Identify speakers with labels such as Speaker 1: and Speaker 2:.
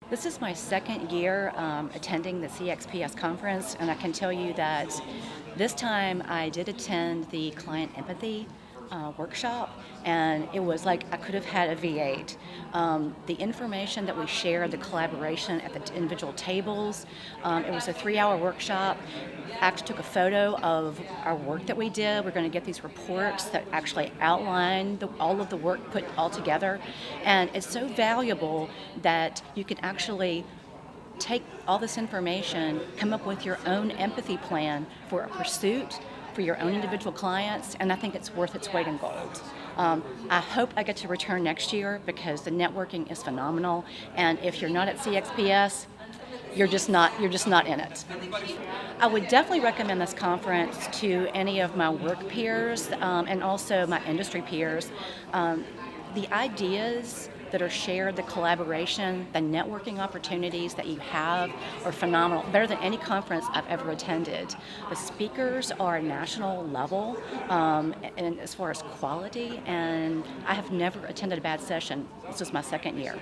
Speaker 1: This is my second year attending the CXPS conference, and I can tell you that this time I did attend the client empathy workshop, and it was like I could have had a V8. The information that we shared, the collaboration at the individual tables, it was a 3-hour workshop. I actually took a photo of our work that we did. We're going to get these reports that actually outline all of the work put all together, and it's so valuable that you can actually take all this information, come up with your own empathy plan for a pursuit, for your own individual clients, and I think it's worth its weight in gold. I hope I get to return next year because the networking is phenomenal, and if you're not at CXPS, you're just not in it. I would definitely recommend this conference to any of my work peers and also my industry peers. The ideas that are shared, the collaboration, the networking opportunities that you have are phenomenal, better than any conference I've ever attended. The speakers are national level and as far as quality, and I have never attended a bad session. This is my second year.